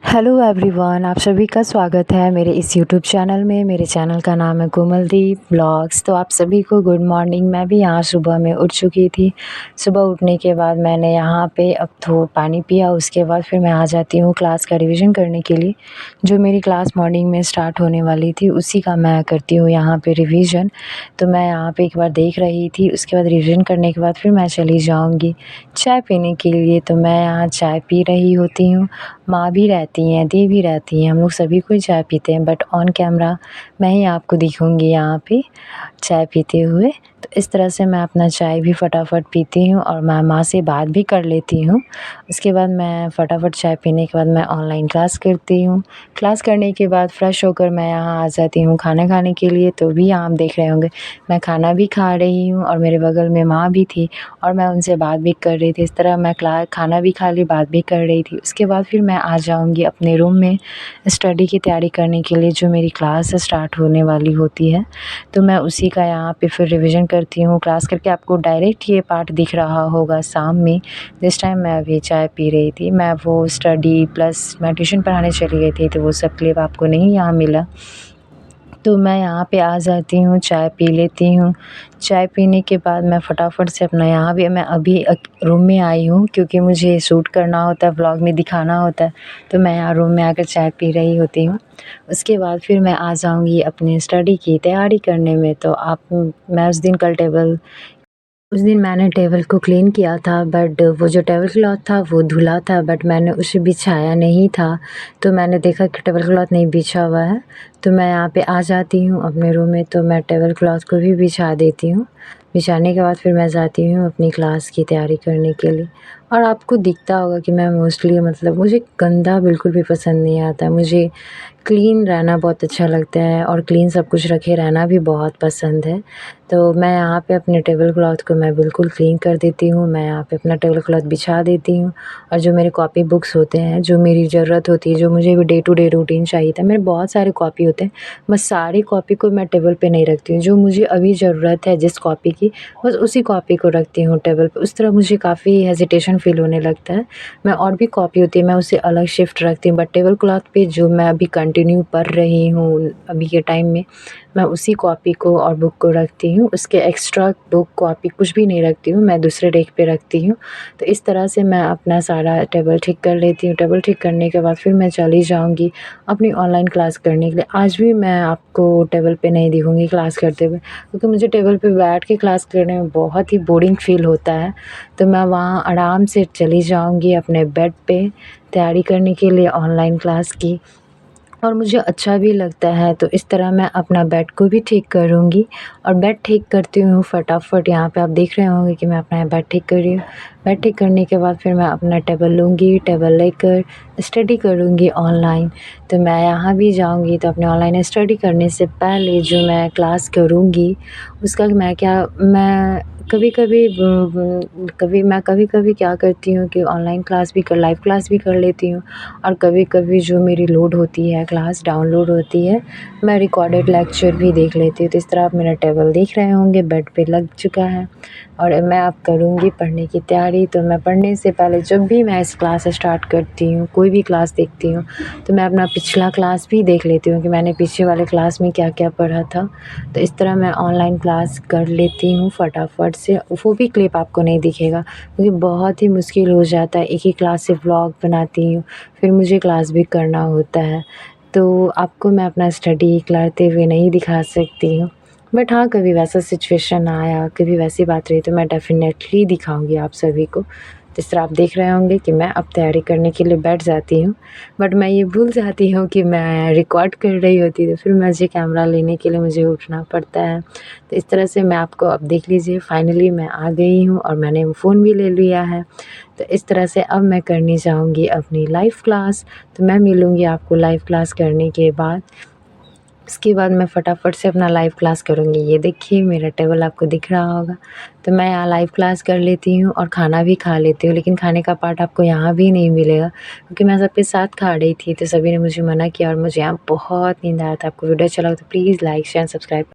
Hello everyone, आप सभी का स्वागत है मेरे इस यूट्यूब चैनल में। मेरे चैनल का नाम है कोमलदीप ब्लॉग्स। तो आप सभी को गुड मॉर्निंग। मैं भी यहाँ सुबह में उठ चुकी थी। सुबह उठने के बाद मैंने यहाँ पे अब तो पानी पिया, उसके बाद फिर मैं आ जाती हूँ क्लास का रिवीजन करने के लिए। जो मेरी क्लास मॉर्निंग में स्टार्ट होने वाली थी उसी का मैं करती हूँ यहाँ पे रिवीजन। तो मैं यहाँ पे एक बार देख रही थी, उसके बाद रिवीजन करने के बाद फिर मैं चली जाऊँगी चाय पीने के लिए। तो मैं यहाँ चाय पी रही होती हूँ, माँ भी रहती हैं, दी भी रहती हैं, हम लोग सभी कोई चाय पीते हैं, बट ऑन कैमरा मैं ही आपको दिखूँगी यहाँ पे चाय पीते हुए। तो इस तरह से मैं अपना चाय भी फटाफट पीती हूँ और मैं माँ से बात भी कर लेती हूँ। उसके बाद मैं फटाफट चाय पीने के बाद मैं ऑनलाइन क्लास करती हूँ। क्लास करने के बाद फ्रेश होकर मैं यहाँ आ जाती हूँ खाना खाने के लिए। तो भी आप देख रहे होंगे मैं खाना भी खा रही हूँ और मेरे बगल में माँ भी थी और मैं उनसे बात भी कर रही थी। इस तरह मैं खाना भी खा ली, बात भी कर रही थी। उसके बाद फिर मैं आ जाऊँगी अपने रूम में स्टडी की तैयारी करने के लिए, जो मेरी क्लास स्टार्ट होने वाली होती है। तो मैं उसी का यहाँ पे फिर रिवीजन करती हूँ। क्लास करके आपको डायरेक्ट ये पार्ट दिख रहा होगा शाम में, जिस टाइम मैं अभी चाय पी रही थी। मैं वो स्टडी प्लस मैं ट्यूशन पढ़ाने चली गई थी, तो वो सब क्लिप आपको नहीं यहाँ मिला। तो मैं यहाँ पे आ जाती हूँ, चाय पी लेती हूँ। चाय पीने के बाद मैं फटाफट से अपना यहाँ भी मैं अभी रूम में आई हूँ, क्योंकि मुझे शूट करना होता है, व्लॉग में दिखाना होता है। तो मैं यहाँ रूम में आकर चाय पी रही होती हूँ। उसके बाद फिर मैं आ जाऊँगी अपने स्टडी की तैयारी करने में। तो मैं उस दिन मैंने टेबल को क्लीन किया था, बट वो जो टेबल क्लॉथ था वो धुला था, बट मैंने उसे बिछाया नहीं था। तो मैंने देखा कि टेबल क्लॉथ नहीं बिछा हुआ है, तो मैं यहाँ पे आ जाती हूँ अपने रूम में। तो मैं टेबल क्लॉथ को भी बिछा देती हूँ। बिछाने के बाद फिर मैं जाती हूँ अपनी क्लास की तैयारी करने के लिए। और आपको दिखता होगा कि मैं मोस्टली मुझे गंदा बिल्कुल भी पसंद नहीं आता। मुझे क्लीन रहना बहुत अच्छा लगता है और क्लीन सब कुछ रखे रहना भी बहुत पसंद है। तो मैं यहाँ पे अपने टेबल क्लॉथ को मैं बिल्कुल क्लीन कर देती हूँ। मैं यहाँ पे अपना टेबल क्लॉथ बिछा देती हूँ और जो मेरे कॉपी बुक्स होते हैं, जो मेरी ज़रूरत होती है, जो मुझे डे टू डे रूटीन चाहिए था, मेरे बहुत सारे कॉपी होते हैं। बस सारी कॉपी को मैं टेबल पे नहीं रखती हूँ। जो मुझे अभी ज़रूरत है जिस कॉपी की, बस उसी कॉपी को रखती हूँ टेबल पे। उस तरह मुझे काफ़ी हेजिटेशन फ़ील होने लगता है। मैं और भी कॉपी होती है मैं उसे अलग शिफ्ट रखती हूँ, बट टेबल क्लॉथ पे जो मैं अभी कंटिन्यू पढ़ रही हूँ अभी के टाइम में, मैं उसी कॉपी को और बुक को रखती हूँ। उसके एक्स्ट्रा बुक कॉपी कुछ भी नहीं रखती हूँ, मैं दूसरे रेक पे रखती हूँ। तो इस तरह से मैं अपना सारा टेबल ठीक कर लेती हूँ। टेबल ठीक करने के बाद फिर मैं चली जाऊँगी अपनी ऑनलाइन क्लास करने के लिए। आज भी मैं आपको टेबल पे नहीं दिखूँगी क्लास करते हुए, क्योंकि मुझे टेबल पे बैठ के क्लास करने में बहुत ही बोरिंग फ़ील होता है। तो मैं वहाँ आराम से चली जाऊँगी अपने बेड पे तैयारी करने के लिए ऑनलाइन क्लास की, और मुझे अच्छा भी लगता है। तो इस तरह मैं अपना बेड को भी ठीक करूँगी और बेड ठीक करती हूँ फटाफट। यहाँ पे आप देख रहे होंगे कि मैं अपना बेड ठीक कर रही हूँ। बेड ठीक करने के बाद फिर मैं अपना टेबल लूँगी, टेबल लेकर स्टडी करूँगी ऑनलाइन। तो मैं यहाँ भी जाऊँगी, तो अपने ऑनलाइन स्टडी करने से पहले जो मैं क्लास करूँगी उसका मैं कभी-कभी क्या करती हूँ कि ऑनलाइन क्लास भी लाइव क्लास भी कर लेती हूँ। और कभी-कभी जो मेरी लोड होती है, क्लास डाउनलोड होती है, मैं रिकॉर्डेड लेक्चर भी देख लेती हूँ। तो इस तरह आप मेरा टेबल देख रहे होंगे बेड पे लग चुका है और मैं अब करूँगी पढ़ने की तैयारी। तो मैं पढ़ने से पहले जब भी मैं इस क्लास स्टार्ट करती हूँ, कोई भी क्लास देखती हूँ, तो मैं अपना पिछला क्लास भी देख लेती हूँ कि मैंने पीछे वाले क्लास में क्या-क्या पढ़ा था। तो इस तरह मैं ऑनलाइन क्लास कर लेती हूँ फटाफट से। वो भी क्लिप आपको नहीं दिखेगा, क्योंकि बहुत ही मुश्किल हो जाता है। एक ही क्लास से व्लॉग बनाती हूँ, फिर मुझे क्लास भी करना होता है, तो आपको मैं अपना स्टडी करते हुए नहीं दिखा सकती हूँ। बट हाँ, कभी वैसा सिचुएशन आया, कभी वैसी बात रही, तो मैं डेफ़िनेटली दिखाऊँगी आप सभी को। जिस तरह आप देख रहे होंगे कि मैं अब तैयारी करने के लिए बैठ जाती हूँ, बट मैं ये भूल जाती हूँ कि मैं रिकॉर्ड कर रही होती, तो फिर मुझे कैमरा लेने के लिए मुझे उठना पड़ता है। तो इस तरह से मैं आपको अब देख लीजिए, फाइनली मैं आ गई हूँ और मैंने फ़ोन भी ले लिया है। तो इस तरह से अब मैं करने जाऊँगी अपनी लाइव क्लास। तो मैं मिलूँगी आपको लाइव क्लास करने के बाद। उसके बाद मैं फटाफट से अपना लाइव क्लास करूँगी। ये देखिए मेरा टेबल आपको दिख रहा होगा। तो मैं यहाँ लाइव क्लास कर लेती हूँ और खाना भी खा लेती हूँ, लेकिन खाने का पार्ट आपको यहाँ भी नहीं मिलेगा, क्योंकि मैं सबके साथ खा रही थी। तो सभी ने मुझे मना किया और मुझे यहाँ बहुत नींद आया था। आपको वीडियो अच्छा लगा तो प्लीज़ लाइक, शेयर, सब्सक्राइब